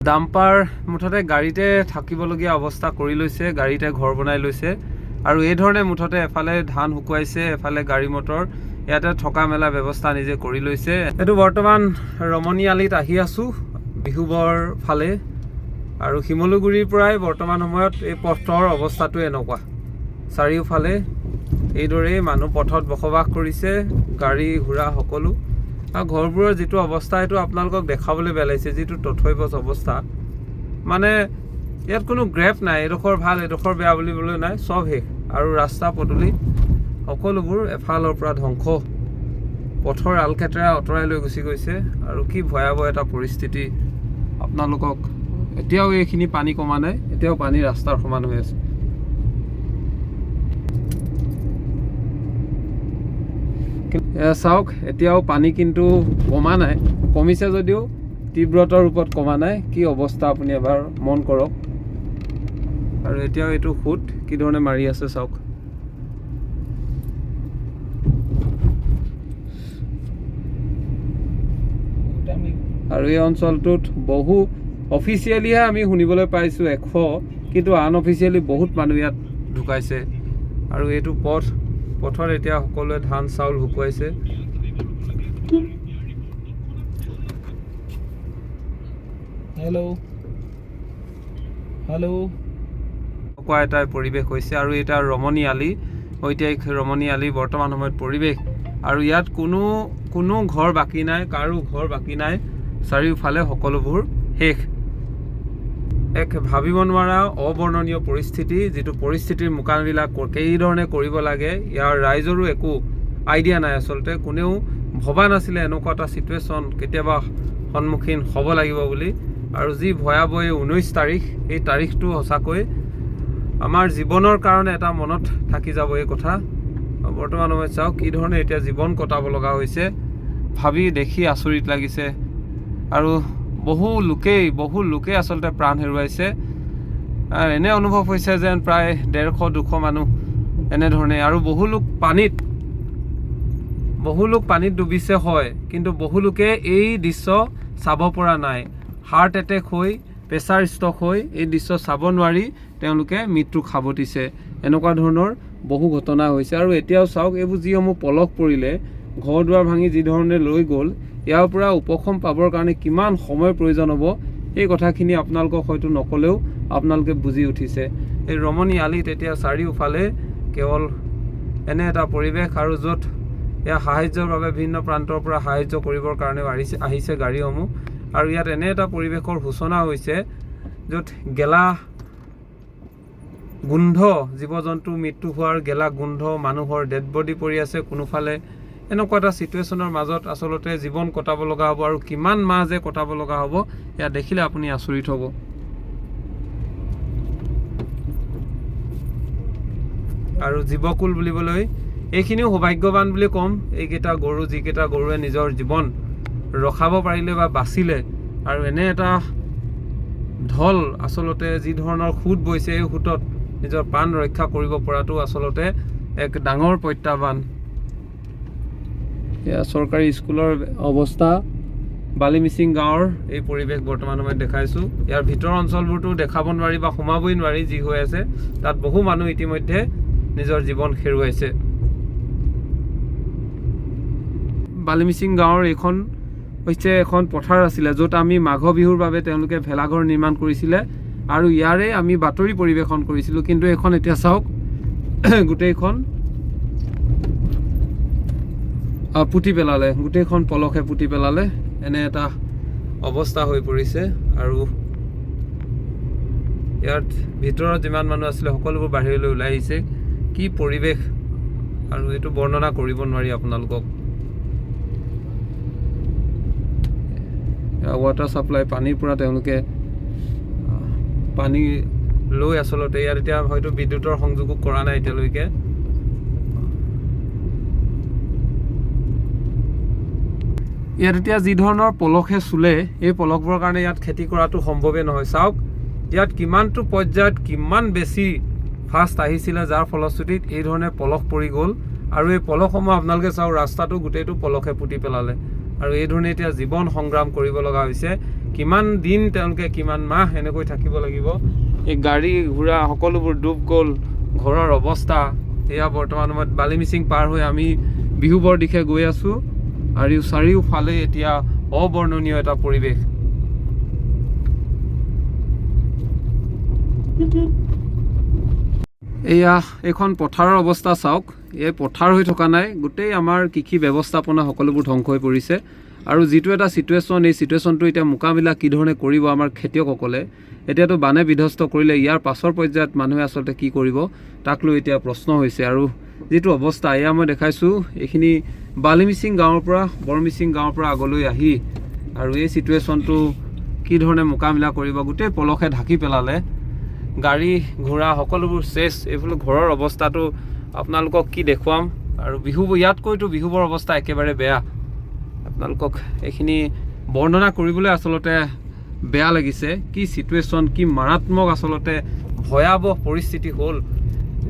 Dumper মুঠতে গাড়ীতে থাকিবলগীয়া অৱস্থা কৰি লৈছে, গাড়ীতে ঘৰ বনাই লৈছে আৰু এই ধৰণে মুঠতে এফালে ধান শুকুৱাইছে, এফালে গাড়ী মটৰ ইয়াতে থকা মেলা ব্যৱস্থা নিজে কৰি লৈছে। এইটো বৰ্তমান ৰমণী আলিত আহি আছোঁ বিহুবৰ ফালে আৰু শিমলুগুৰিৰ পৰাই বৰ্তমান সময়ত এই পথৰ অৱস্থাটো এনেকুৱা। চাৰিওফালে এইদৰেই মানুহ পথত বসবাস কৰিছে, গাড়ী ঘোঁৰা সকলো। আৰু ঘৰবোৰৰ যিটো অৱস্থা এইটো আপোনালোকক দেখাবলৈ বেয়া লাগিছে, যিটো তথৈবচ অৱস্থা। মানে ইয়াত কোনো গ্ৰেপ নাই, এডোখৰ ভাল এডোখৰ বেয়া বুলিবলৈ নাই, চব শেষ। আৰু ৰাস্তা পদূলি সকলোবোৰ এফালৰ পৰা ধ্বংস, পথৰ আলকেটেৰা আঁতৰাই লৈ গুচি গৈছে। আৰু কি ভয়াৱহ এটা পৰিস্থিতি আপোনালোকক। এতিয়াও এইখিনি পানী কমা নাই, এতিয়াও পানী ৰাস্তাৰ সমান হৈ আছে। চাওক, এতিয়াও পানী কিন্তু কমা নাই, কমিছে যদিও তীব্ৰতাৰ ৰূপত কমা নাই। কি অৱস্থা আপুনি এবাৰ মন কৰক। আৰু এতিয়াও এইটো সোঁত কি ধৰণে মাৰি আছে চাওক। আৰু এই অঞ্চলটোত বহু অফিচিয়েলিহে আমি শুনিবলৈ পাইছোঁ 100, কিন্তু আনঅফিচিয়েলি বহুত মানুহ ইয়াত ঢুকাইছে। আৰু এইটো পথত এতিয়া সকলোৱে ধান চাউল শুকুৱাইছে। এনেকুৱা এটা পৰিৱেশ হৈছে। আৰু এটা ৰমণী আলি, ঐতিহাসিক ৰমণী আলি বৰ্তমান সময়ত পৰিৱেশ। আৰু ইয়াত কোনো ঘৰ বাকী নাই, কাৰো ঘৰ বাকী নাই। চাৰিওফালে সকলোবোৰ শেষ। এক ভাবিব নোৱাৰা অবৰ্ণনীয় পৰিস্থিতি, যিটো পৰিস্থিতিৰ মোকাবিলা কেইধৰণে কৰিব লাগে ইয়াৰ ৰাইজৰো একো আইডিয়া নাই। আচলতে কোনেও ভবা নাছিলে এনেকুৱা এটা ছিটুৱেশ্যন কেতিয়াবা সন্মুখীন হ'ব লাগিব বুলি। আৰু যি ভয়াৱহ 19 তাৰিখ, এই তাৰিখটো সঁচাকৈ আমাৰ জীৱনৰ কাৰণে এটা মনত থাকি যাব এই কথা। বৰ্তমান সময়ত চাওক কি ধৰণে এতিয়া জীৱন কটাব লগা হৈছে, ভাবি দেখি আচৰিত লাগিছে। আৰু বহু লোকে আচলতে প্ৰাণ হেৰুৱাইছে। এনে অনুভৱ হৈছে যেন প্ৰায় 150-200 মানুহ এনেধৰণে। আৰু বহু লোক পানীত ডুবিছে হয়, কিন্তু বহু লোকে এই দৃশ্য চাব পৰা নাই। হাৰ্ট এটেক হৈ, প্ৰেছাৰ ষ্ট্ৰক হৈ এই দৃশ্য চাব নোৱাৰি তেওঁলোকে মৃত্যু সাৱটিছে। এনেকুৱা ধৰণৰ বহু ঘটনা হৈছে। আৰু এতিয়াও চাওক, এইবোৰ যিসমূহ পলস পৰিলে, ঘৰ দুৱাৰ ভাঙি যি ধৰণে লৈ গ'ল, ইয়াৰ পৰা উপশম পাবৰ কাৰণে কিমান সময়ৰ প্ৰয়োজন হ'ব, এই কথাখিনি আপোনালোকক হয়তো নক'লেও আপোনালোকে বুজি উঠিছে। এই ৰমণী আলিত এতিয়া চাৰিওফালে কেৱল এনে এটা পৰিৱেশ, আৰু য'ত এয়া সাহায্যৰ বাবে বিভিন্ন প্ৰান্তৰ পৰা সাহায্য কৰিবৰ কাৰণেও আহিছে গাড়ীসমূহ। আৰু ইয়াত এনে এটা পৰিৱেশৰ সূচনা হৈছে য'ত গেলা গোন্ধ, জীৱ জন্তু মৃত্যু হোৱাৰ গেলা গোন্ধ, মানুহৰ ডেড বডি পৰি আছে কোনোফালে। এনেকুৱা এটা ছিটুৱেশ্যনৰ মাজত আচলতে জীৱন কটাব লগা হ'ব। আৰু কিমান মাহ যে কটাব লগা হ'ব, এয়া দেখিলে আপুনি আচৰিত হ'ব। আৰু জীৱকুল বুলিবলৈ এইখিনিও সৌভাগ্যৱান বুলি ক'ম, যিকেইটা গৰুৱে নিজৰ জীৱন ৰখাব পাৰিলে বা বাচিলে। আৰু এনে এটা ঢল, আচলতে যি ধৰণৰ সোঁত বৈছে, এই সোঁতত নিজৰ প্ৰাণ ৰক্ষা কৰিব পৰাটো আচলতে এক ডাঙৰ প্ৰত্যাহ্বান। এয়া চৰকাৰী স্কুলৰ অৱস্থা, বালিমিচিং গাঁৱৰ এই পৰিৱেশ বৰ্তমান সময়ত দেখাইছোঁ। ইয়াৰ ভিতৰৰ অঞ্চলবোৰতো দেখাব নোৱাৰি বা সোমাবই নোৱাৰি, যি হৈ আছে তাত বহু মানুহ ইতিমধ্যে নিজৰ জীৱন হেৰুৱাইছে। বালিমিচিং গাঁৱৰ এইখন হৈছে এখন পথাৰ আছিলে, য'ত আমি মাঘ বিহুৰ বাবে তেওঁলোকে ভেলাঘৰ নিৰ্মাণ কৰিছিলে আৰু ইয়াৰে আমি বাতৰি পৰিৱেশন কৰিছিলোঁ। কিন্তু এইখন এতিয়া চাওক, গোটেইখন পুতি পেলালে, গোটেইখন পলসে পুতি পেলালে। এনে এটা অৱস্থা হৈ পৰিছে। আৰু ইয়াত ভিতৰত যিমান মানুহ আছিলে সকলোবোৰ বাহিৰলৈ ওলাই আহিছে। কি পৰিৱেশ, আৰু এইটো বৰ্ণনা কৰিব নোৱাৰি আপোনালোকক। ৱাটাৰ ছাপ্লাই, পানীৰ পৰা তেওঁলোকে পানী লৈ আচলতে ইয়াত এতিয়া হয়তো বিদ্যুতৰ সংযোগো কৰা নাই এতিয়ালৈকে। ইয়াত এতিয়া যি ধৰণৰ পলসে চুলে, এই পলসবোৰৰ কাৰণে ইয়াত খেতি কৰাটো সম্ভৱেই নহয়। চাওক ইয়াত কিমানটো পৰ্যায়ত কিমান বেছি ফাষ্ট আহিছিলে, যাৰ ফলশ্ৰুতিত এই ধৰণে পলস পৰি গ'ল। আৰু এই পলসসমূহ আপোনালোকে চাওক, ৰাস্তাটো গোটেইটো পলসে পুতি পেলালে। আৰু এই ধৰণে এতিয়া জীৱন সংগ্ৰাম কৰিব লগা হৈছে। কিমান দিন তেওঁলোকে কিমান মাহ এনেকৈ থাকিব লাগিব। এই গাড়ী ঘোঁৰা সকলোবোৰ ডুব গ'ল। ঘৰৰ অৱস্থা এয়া বৰ্তমান সময়ত বালি মিচিং পাৰ হৈ আমি বিহুবৰ দিশে গৈ আছোঁ আৰু চাৰিওফালে এতিয়া অবৰ্ণনীয় এটা পৰিৱেশ। এয়া এইখন পথাৰৰ অৱস্থা চাওক। এই পথাৰ হৈ থকা নাই, গোটেই আমাৰ কৃষি ব্যৱস্থাপনা সকলোবোৰ ধ্বংস হৈ পৰিছে। আৰু যিটো এটা চিটুৱেশ্যন, এই চিটুৱেশ্যনটো এতিয়া মোকাবিলা কি ধৰণে কৰিব আমাৰ খেতিয়কসকলে, এতিয়াতো বানে বিধ্বস্ত কৰিলে, ইয়াৰ পাছৰ পৰ্যায়ত মানুহে আচলতে কি কৰিব তাক লৈ এতিয়া প্ৰশ্ন হৈছে। আৰু যিটো অৱস্থা এয়া মই দেখাইছোঁ, এইখিনি বালিমিচিং গাঁৱৰ পৰা বৰমিচিং গাঁৱৰ পৰা আগলৈ আহি আৰু এই চিটুৱেশ্যনটো কি ধৰণে মোকাবিলা কৰিব, গোটেই পলসে ঢাকি পেলালে। গাড়ী ঘোঁৰা সকলোবোৰ চেচ। এইফালে ঘৰৰ অৱস্থাটো আপোনালোকক কি দেখুৱাম। আৰু ইয়াতকৈতো বিহুবৰ অৱস্থা একেবাৰে বেয়া। আপোনালোকক এইখিনি বৰ্ণনা কৰিবলৈ আচলতে বেয়া লাগিছে। কি চিটুৱেশ্যন, কি মাৰাত্মক আচলতে ভয়াৱহ পৰিস্থিতি হ'ল।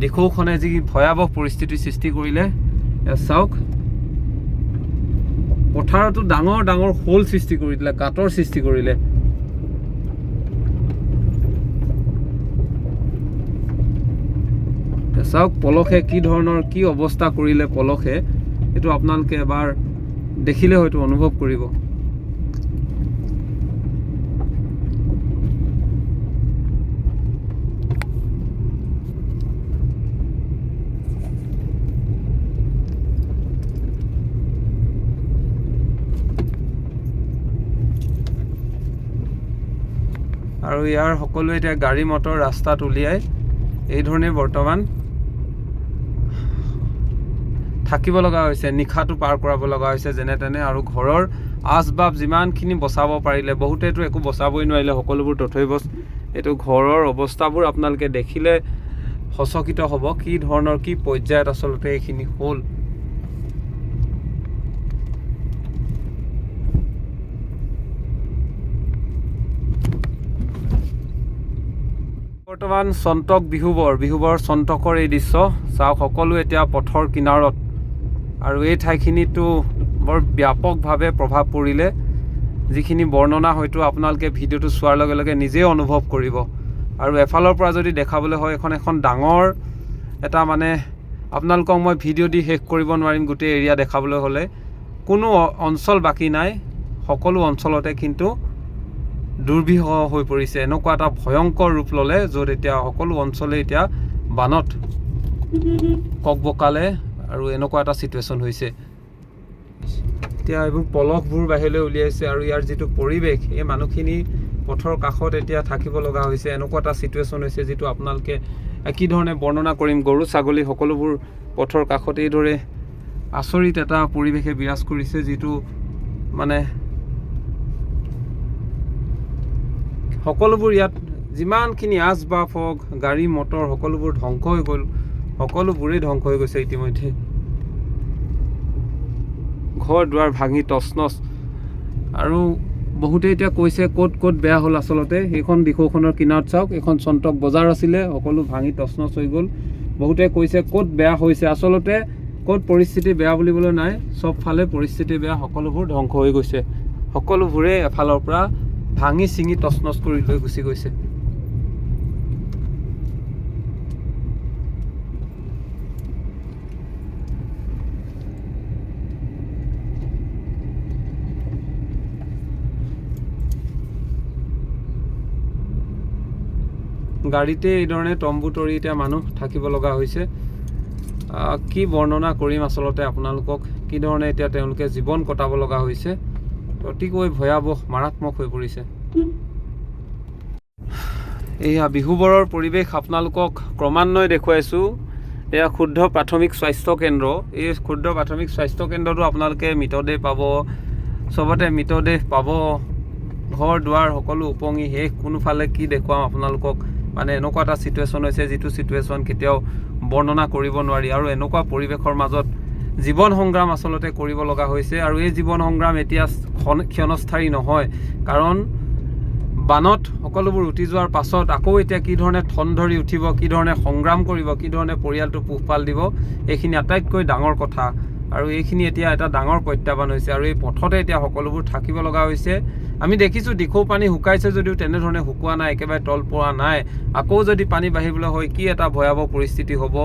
দিখৌখনে যি ভয়াৱহ পৰিস্থিতিৰ সৃষ্টি কৰিলে চাওক। পথাৰতো ডাঙৰ ডাঙৰ শোল সৃষ্টি কৰি দিলে, গাঁতৰ সৃষ্টি কৰিলে। চাওক পলসে কি ধৰণৰ কি অৱস্থা কৰিলে পলসে, এইটো আপোনালোকে এবাৰ দেখিলে হয়তো অনুভৱ কৰিব। আৰু ইয়াৰ সকলোৱে এতিয়া গাড়ী মটৰ ৰাস্তাত উলিয়াই এই ধৰণে বৰ্তমান থাকিব লগা হৈছে, নিশাটো পাৰ কৰাব লগা হৈছে যেনে তেনে। আৰু ঘৰৰ আচবাব যিমানখিনি বচাব পাৰিলে, বহুতেতো একো বচাবই নোৱাৰিলে, সকলোবোৰ তথৈবচ। এইটো ঘৰৰ অৱস্থাবোৰ আপোনালোকে দেখিলে সচকিত হ'ব, কি ধৰণৰ কি পৰ্যায়ত আচলতে এইখিনি হ'ল। বৰ্তমান চন্তক বিহুবৰ চন্তকৰ এই দৃশ্য চাওক। সকলো এতিয়া পথৰ কিনাৰত আৰু এই ঠাইখিনিতো বৰ ব্যাপকভাৱে প্ৰভাৱ পৰিলে, যিখিনি বৰ্ণনা হয়তো আপোনালোকে ভিডিঅ'টো চোৱাৰ লগে লগে নিজেই অনুভৱ কৰিব। আৰু এফালৰ পৰা যদি দেখাবলৈ হয়, এখন ডাঙৰ এটা মানে আপোনালোকক মই ভিডিঅ' দি শেষ কৰিব নোৱাৰিম গোটেই এৰিয়া দেখাবলৈ হ'লে। কোনো অঞ্চল বাকী নাই, সকলো অঞ্চলতে কিন্তু দুৰ্বিষহ হৈ পৰিছে। এনেকুৱা এটা ভয়ংকৰ ৰূপ ল'লে, য'ত এতিয়া সকলো অঞ্চলে এতিয়া বানত ককবকালে আৰু এনেকুৱা এটা চিটুৱেশ্যন হৈছে। এতিয়া এইবোৰ পলসবোৰ বাহিৰলৈ উলিয়াইছে আৰু ইয়াৰ যিটো পৰিৱেশ, এই মানুহখিনি পথৰ কাষত এতিয়া থাকিব লগা হৈছে। এনেকুৱা এটা চিটুৱেশ্যন হৈছে যিটো আপোনালোকে কি ধৰণে বৰ্ণনা কৰিম। গৰু ছাগলী সকলোবোৰ পথৰ কাষত এইদৰে আচৰিত এটা পৰিৱেশে বিৰাজ কৰিছে, যিটো মানে সকলোবোৰ ইয়াত যিমানখিনি আচবাব হওক, গাড়ী মটৰ সকলোবোৰ ধ্বংস হৈ গ'ল, সকলোবোৰেই ধ্বংস হৈ গৈছে ইতিমধ্যে। ঘৰ দুৱাৰ ভাঙি তছনছ। আৰু বহুতে এতিয়া কৈছে ক'ত ক'ত বেয়া হ'ল। আচলতে সেইখন দিখৌখনৰ কিনাৰত চাওক, এখন চন্তক বজাৰ আছিলে, সকলো ভাঙি তছনছ হৈ গ'ল। বহুতে কৈছে ক'ত বেয়া হৈছে, আচলতে ক'ত পৰিস্থিতি বেয়া বুলিবলৈ নাই, চব ফালে পৰিস্থিতি বেয়া, সকলোবোৰ ধ্বংস হৈ গৈছে। সকলোবোৰে এফালৰ পৰা ভাঙি ছিঙি তছনছ কৰি লৈ গুচি গৈছে। গাড়ীতে এইধৰণে তম্বু তৰি এতিয়া মানুহ থাকিব লগা হৈছে। কি বৰ্ণনা কৰিম আচলতে আপোনালোকক, কি ধৰণে এতিয়া তেওঁলোকে জীৱন কটাব লগা হৈছে। অতিকৈ ভয়াৱহ মাৰাত্মক হৈ পৰিছে। এয়া বিহুবৰৰ পৰিৱেশ আপোনালোকক ক্ৰমান্বয়ে দেখুৱাইছোঁ। এয়া ক্ষুদ্ৰ প্ৰাথমিক স্বাস্থ্য কেন্দ্ৰ। এই ক্ষুদ্ৰ প্ৰাথমিক স্বাস্থ্য কেন্দ্ৰটো আপোনালোকে মৃতদেহ পাব, চবতে মৃতদেহ পাব, ঘৰ দুৱাৰ সকলো উপঙি শেষ। কোনোফালে কি দেখুৱাম আপোনালোকক, মানে এনেকুৱা এটা চিটুৱেশ্যন হৈছে, যিটো চিটুৱেশ্যন কেতিয়াও বৰ্ণনা কৰিব নোৱাৰি। আৰু এনেকুৱা পৰিৱেশৰ মাজত জীৱন সংগ্ৰাম আচলতে কৰিব লগা হৈছে। আৰু এই জীৱন সংগ্ৰাম এতিয়া ক্ষণস্থায়ী নহয়, কাৰণ বানত সকলোবোৰ উঠি যোৱাৰ পাছত আকৌ এতিয়া কি ধৰণে ঠন ধৰি উঠিব, কি ধৰণে সংগ্ৰাম কৰিব, কি ধৰণে পৰিয়ালটো পোহপাল দিব, এইখিনি আটাইতকৈ ডাঙৰ কথা। আৰু এইখিনি এতিয়া এটা ডাঙৰ প্ৰত্যাহ্বান হৈছে আৰু এই পথতে এতিয়া সকলোবোৰ থাকিব লগা হৈছে। আমি দেখিছোঁ দিখৌ পানী শুকাইছে যদিও তেনেধৰণে শুকোৱা নাই, একেবাৰে তল পৰা নাই। আকৌ যদি পানী বাঢ়িবলৈ হয় কি এটা ভয়াৱহ পৰিস্থিতি হ'ব।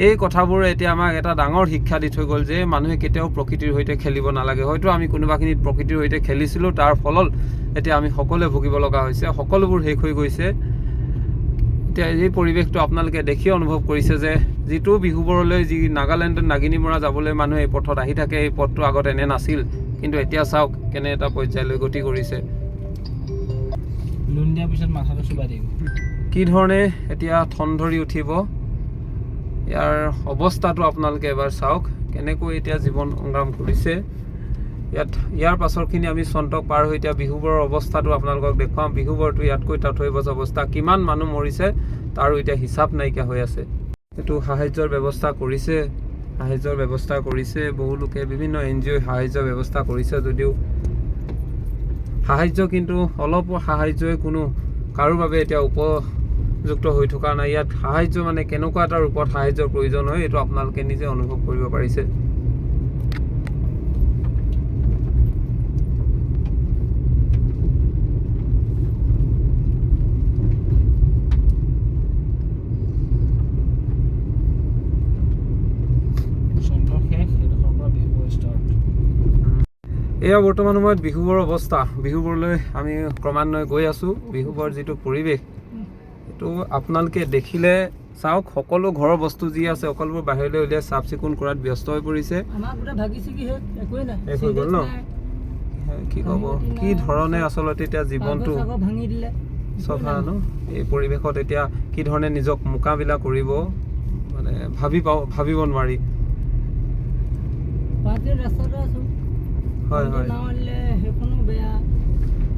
এই কথাবোৰে এতিয়া আমাক এটা ডাঙৰ শিক্ষা দি থৈ গ'ল যে মানুহে কেতিয়াও প্ৰকৃতিৰ সৈতে খেলিব নালাগে। হয়তো আমি কোনোবাখিনিত প্ৰকৃতিৰ সৈতে খেলিছিলোঁ, তাৰ ফলত এতিয়া আমি সকলোৱে ভুগিব লগা হৈছে, সকলোবোৰ শেষ হৈ গৈছে। এতিয়া এই পৰিৱেশটো আপোনালোকে দেখিয়ে অনুভৱ কৰিছে যে যিটো বিহুবৰলৈ যি নাগালেণ্ডত নাগিনীমৰা যাবলৈ মানুহে এই পথত আহি থাকে, এই পথটো আগত এনে নাছিল, কিন্তু এতিয়া চাওক কেনে এটা পৰ্যায়লৈ গতি কৰিছে। লোন দিয়াৰ পিছত মাথাটো চুবাই দিব, কি ধৰণে এতিয়া ঠন ধৰি উঠিব ইয়াৰ অৱস্থাটো আপোনালোকে এবাৰ চাওক, কেনেকৈ এতিয়া জীৱন সংগ্ৰাম কৰিছে। ইয়াৰ পাছৰখিনি আমি চন্তক পাৰ হৈ এতিয়া বিহুবৰৰ অৱস্থাটো আপোনালোকক দেখুৱাম। বিহুবৰটো ইয়াতকৈ তাৎপৰ্যপূৰ্ণ অৱস্থা, কিমান মানুহ মৰিছে তাৰো এতিয়া হিচাপ নাইকিয়া হৈ আছে। এইটো সাহায্যৰ ব্যৱস্থা কৰিছে, বহু লোকে বিভিন্ন NGO সাহায্যৰ ব্যৱস্থা কৰিছে যদিও সাহায্য কিন্তু অলপ সাহায্যই কোনো কাৰো বাবে এতিয়া উপযুক্ত হৈ থকা নাই। ইয়াত সাহায্য মানে কেনেকুৱা এটা ৰূপত সাহায্যৰ প্ৰয়োজন হয় এইটো আপোনালোকে নিজে অনুভৱ কৰিব পাৰিছে। এয়া বৰ্তমান সময়ত বিহুবৰ অৱস্থা। বিহুবৰলৈ আমি ক্ৰমান্বয়ে গৈ আছোঁ। বিহুবৰ যিটো পৰিৱেশ এইটো আপোনালোকে দেখিলে চাওক, সকলো ঘৰৰ বস্তু যি আছে সকলোবোৰ বাহিৰলৈ উলিয়াই চাফ চিকুণ কৰাত ব্যস্ত হৈ পৰিছে। কি ক'ব, কি ধৰণে আচলতে এতিয়া জীৱনটো চফা ন, এই পৰিৱেশত এতিয়া কি ধৰণে নিজক মোকাবিলা কৰিব মানে ভাবিব নোৱাৰি। হয় হয়,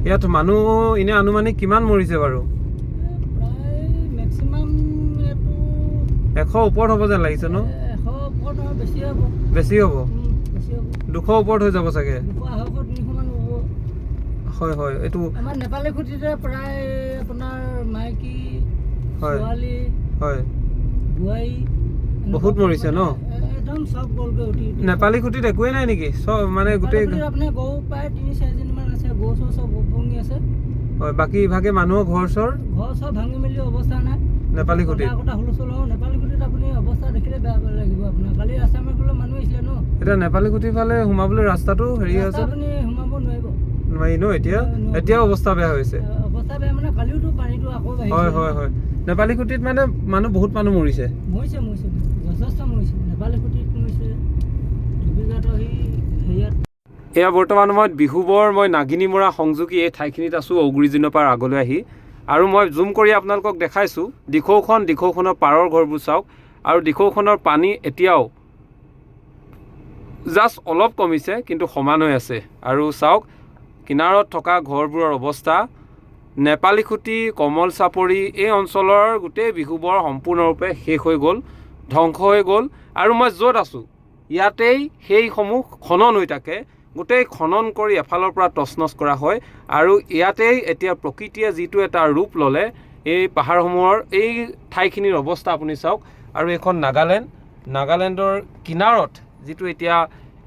ইয়াত মানুহ এনে আনুমানিক কিমান মৰিছে বাৰু? 100 ওপৰত হ'ব যেন লাগিছে ন? বেছি হ'ব, 200 ওপৰত হৈ যাব চাগে। হয় হয়, এইটো নেপালী খুঁটিতে প্ৰায় আপোনাৰ মাইকী ছোৱালী হয় বোৱাৰী বহুত মৰিছে ন? একদম চব গ'লগৈ উঠি। নেপালী খুঁটিত একোৱেই নাই নেকি? চব মানে গোটেই আপোনাৰ গৰু প্ৰায় 3-4জনীমান আছে, গৰু চৰু চব উপঙি আছে। হয়, বাকী ইভাগে মানুহৰ ঘৰ চব ভাঙি মেলি অৱস্থা নাই নেপালী খুঁটিত। হুলস্থুল নেপালী খুঁটিত আপুনি অৱস্থা দেখিলে বেয়া লাগিব আপোনাৰ। কালি ৰাস্তা মাৰ্গলৈ মানুহ আহিছিলে ন, এতিয়া নেপালী খুঁটিৰ ফালে সোমাবলৈ ৰাস্তাটো হেৰি আছে, আপুনি সোমাব নোৱাৰি ন এতিয়া? এতিয়াও অৱস্থা বেয়া হৈছে। অৱস্থা বেয়া মানে কালিওতো পানীটো আকৌ বাঢ়িছে। হয় হয় হয়, নেপালী খুঁটিত মানে বহুত মানুহ মৰিছে, যথেষ্ট মৰিছে। নেপালী খুঁটিত মৰিছে, এয়া বৰ্তমান সময়ত বিহুবৰ মই নাগিনীমৰা সংযোগী এই ঠাইখিনিত আছোঁ, ঔগুৰিজনৰ পৰা আগলৈ আহি। আৰু মই জুম কৰি আপোনালোকক দেখাইছোঁ দিখৌখনৰ পাৰৰ ঘৰবোৰ চাওক। আৰু দিখৌখনৰ পানী এতিয়াও জাষ্ট অলপ কমিছে, কিন্তু সমান হৈ আছে। আৰু চাওক কিনাৰত থকা ঘৰবোৰৰ অৱস্থা, নেপালী খুঁটি, কমল চাপৰি এই অঞ্চলৰ গোটেই বিহুবৰ সম্পূৰ্ণৰূপে শেষ হৈ গ'ল, ধ্বংস হৈ গ'ল। আৰু মই য'ত আছোঁ ইয়াতেই সেইসমূহ খনন হৈ থাকে, গোটেই খনন কৰি এফালৰ পৰা তছনছ কৰা হয়। আৰু ইয়াতেই এতিয়া প্ৰকৃতিয়ে যিটো এটা ৰূপ ল'লে, এই পাহাৰসমূহৰ এই ঠাইখিনিৰ অৱস্থা আপুনি চাওক। আৰু এইখন নাগালেণ্ডৰ কিনাৰত যিটো এতিয়া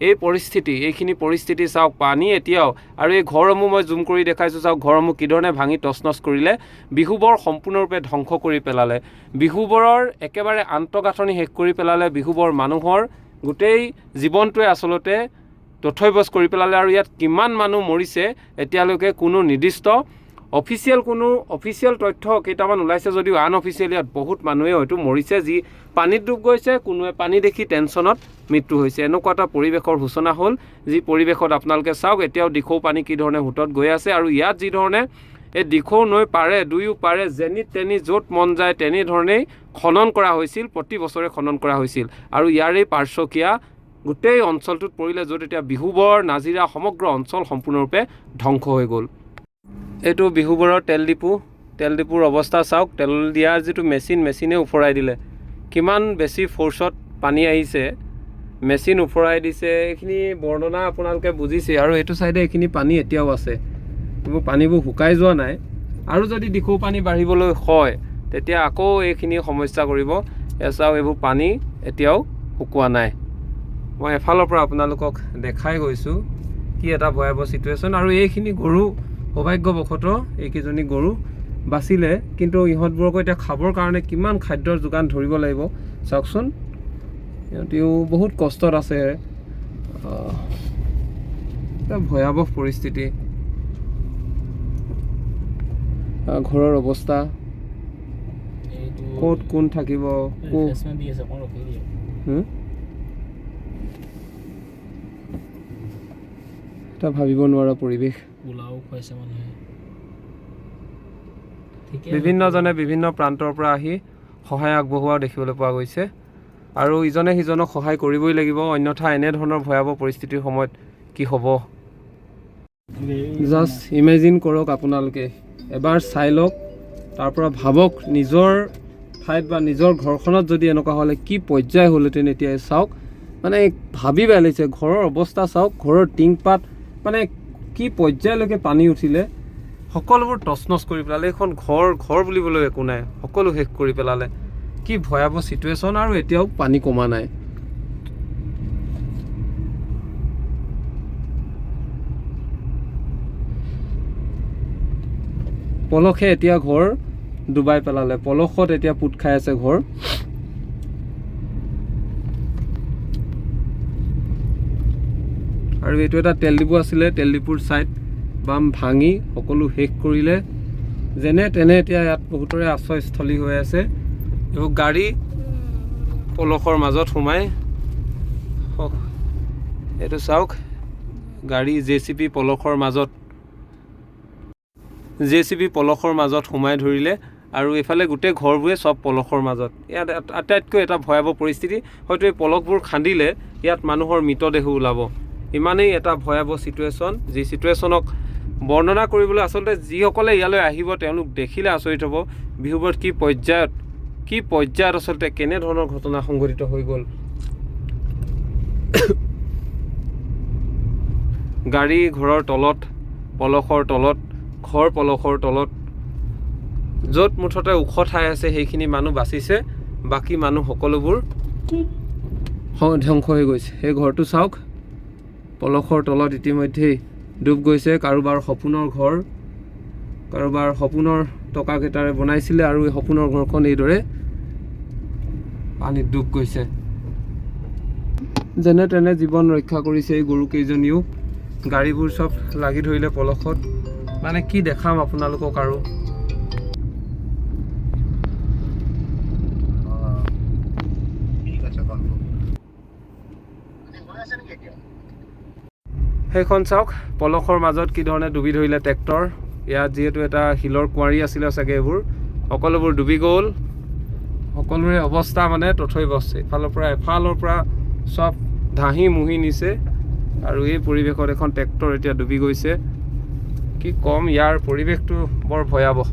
এই পৰিস্থিতি, এইখিনি পৰিস্থিতি চাওক, পানী এতিয়াও। আৰু এই ঘৰসমূহ মই জুম কৰি দেখাইছোঁ, চাওক ঘৰসমূহ কি ধৰণে ভাঙি তছনছ কৰিলে, বিহুবৰ সম্পূৰ্ণৰূপে ধ্বংস কৰি পেলালে, বিহুবৰৰ একেবাৰে আন্তঃগাঁথনি শেষ কৰি পেলালে, বিহুবৰ মানুহৰ গোটেই জীৱনটোৱে আচলতে তথ্যভ্ৰষ্ট কৰি পেলালে। আৰু ইয়াত কিমান মানুহ মৰিছে এতিয়ালৈকে কোনো নিৰ্দিষ্ট অফিচিয়েল তথ্য কেইটামান ওলাইছে যদিও আনঅফিচিয়েল ইয়াত বহুত মানুহে হয়তো মৰিছে, যি পানীত ডুব গৈছে, কোনোৱে পানী দেখি টেনশ্যনত মৃত্যু হৈছে। এনেকুৱা এটা পৰিৱেশৰ সূচনা হ'ল, যি পৰিৱেশত আপোনালোকে চাওক এতিয়াও দিখৌ পানী কি ধৰণে সোঁতত গৈ আছে। আৰু ইয়াত যি ধৰণে এই দিখৌ নৈ পাৰে দুয়ো পাৰে যেনি তেনি য'ত মন যায় তেনেধৰণেই খনন কৰা হৈছিল, প্ৰতি বছৰে খনন কৰা হৈছিল। আৰু ইয়াৰেই পাৰ্শ্বকীয়া গোটেই অঞ্চলটোত পৰিলে, য'ত এতিয়া বিহুবৰ নাজিৰা সমগ্ৰ অঞ্চল সম্পূৰ্ণৰূপে ধ্বংস হৈ গ'ল। এইটো বিহুবৰৰ তেল ডিপুৰ অৱস্থা চাওক। তেল দিয়াৰ যিটো মেচিনে উফৰাই দিলে, কিমান বেছি ফ'ৰ্চত পানী আহিছে, মেচিন উফৰাই দিছে। এইখিনি বৰ্ণনা আপোনালোকে বুজিছে। আৰু এইটো চাইডে এইখিনি পানী এতিয়াও আছে, এইবোৰ পানীবোৰ শুকাই যোৱা নাই। আৰু যদি দিখৌ পানী বাঢ়িবলৈ হয় তেতিয়া আকৌ এইখিনি সমস্যা কৰিব। চাওক এইবোৰ পানী এতিয়াও শুকোৱা নাই, মই এফালৰ পৰা আপোনালোকক দেখাই গৈছোঁ কি এটা ভয়াৱহ চিটুৱেশ্যন। আৰু এইখিনি গৰু সৌভাগ্যবশতঃ এইকেইজনী গৰু বাচিলে, কিন্তু ইহঁতবোৰকো এতিয়া খাবৰ কাৰণে কিমান খাদ্যৰ যোগান ধৰিব লাগিব চাওকচোন। সিহঁতিও বহুত কষ্টত আছে। এটা ভয়াৱহ পৰিস্থিতি। ঘৰৰ অৱস্থা ক'ত কোন থাকিব, এটা ভাবিব নোৱাৰা পৰিৱেশ। বিভিন্নজনে বিভিন্ন প্ৰান্তৰ পৰা আহি সহায় আগবঢ়োৱাও দেখিবলৈ পোৱা গৈছে। আৰু ইজনে সিজনক সহায় কৰিবই লাগিব, অন্যথা এনেধৰণৰ ভয়াৱহ পৰিস্থিতিৰ সময়ত কি হ'ব। জাষ্ট ইমেজিন কৰক আপোনালোকে, এবাৰ চাই লওক, তাৰ পৰা ভাবক নিজৰ ঠাইত বা নিজৰ ঘৰখনত যদি এনেকুৱা হ'লে কি পৰ্যায় হ'লহেঁতেন। এতিয়া চাওক, মানে ভাবি বেয়া লাগিছে। ঘৰৰ অৱস্থা চাওক, ঘৰৰ টিংপাত মানে কি পৰ্যায়লৈকে পানী উঠিলে। সকলোবোৰ তছনছ কৰি পেলালে। এইখন ঘৰ বুলিবলৈ একো নাই, সকলো শেষ কৰি পেলালে। কি ভয়াৱহ চিটুৱেশ্যন। আৰু এতিয়াও পানী কমা নাই। পলসে এতিয়া ঘৰ ডুবাই পেলালে, পলসত এতিয়া পোত খাই আছে ঘৰ। আৰু এইটো এটা তেল ডিপু আছিলে, তেল ডিপুৰ ছাইড বাম ভাঙি সকলো শেষ কৰিলে। যেনে তেনে এতিয়া ইয়াত বহুতৰে আশ্ৰয়স্থলী হৈ আছে। এইবোৰ গাড়ী পলসৰ মাজত সোমাই, এইটো চাওক, গাড়ী JCB পলসৰ মাজত সোমাই ধৰিলে। আৰু এইফালে গোটেই ঘৰবোৰে চব পলসৰ মাজত। ইয়াত আটাইতকৈ এটা ভয়াৱহ পৰিস্থিতি। হয়তো এই পলসবোৰ খান্দিলে ইয়াত মানুহৰ মৃতদেহো ওলাব। ইমানেই এটা ভয়াৱহ চিটুৱেশ্যন, যি চিটুৱেশ্যনক বৰ্ণনা কৰিবলৈ আচলতে যিসকলে ইয়ালৈ আহিব তেওঁলোক দেখিলে আচৰিত হ'ব। বিহুবোৰত কি পৰ্যায়ত আচলতে কেনেধৰণৰ ঘটনা সংঘটিত হৈ গ'ল। গাড়ী ঘৰৰ তলত, পলসৰ তলত, ঘৰ পলসৰ তলত, য'ত মুঠতে ওখ ঠাই আছে সেইখিনি মানুহ বাচিছে, বাকী মানুহ সকলোবোৰ ধ্বংস হৈ গৈছে। সেই ঘৰটো চাওক, পলসৰ তলত ইতিমধ্যেই ডুব গৈছে। কাৰোবাৰ সপোনৰ ঘৰ, কাৰোবাৰ সপোনৰ টকাকেইটাৰে বনাইছিলে, আৰু এই সপোনৰ ঘৰখন এইদৰে পানীত ডুব গৈছে। যেনে তেনে জীৱন ৰক্ষা কৰিছে এই গৰুকেইজনীও। গাড়ীবোৰ চব লাগি ধৰিলে পলসত। মানে কি দেখাম আপোনালোকক। আৰু সেইখন চাওক, পলসৰ মাজত কি ধৰণে ডুবি ধৰিলে ট্ৰেক্টৰ। ইয়াত যিহেতু এটা শিলৰ কুঁৱাৰী আছিলে চাগে, এইবোৰ সকলোবোৰ ডুবি গ'ল। সকলোৰে অৱস্থা মানে তথৈবচ। এফালৰ পৰা চব ধাহি মুহি নিছে। আৰু এই পৰিৱেশত এখন ট্ৰেক্টৰ এতিয়া ডুবি গৈছে। কি ক'ম, ইয়াৰ পৰিৱেশটো বৰ ভয়াৱহ।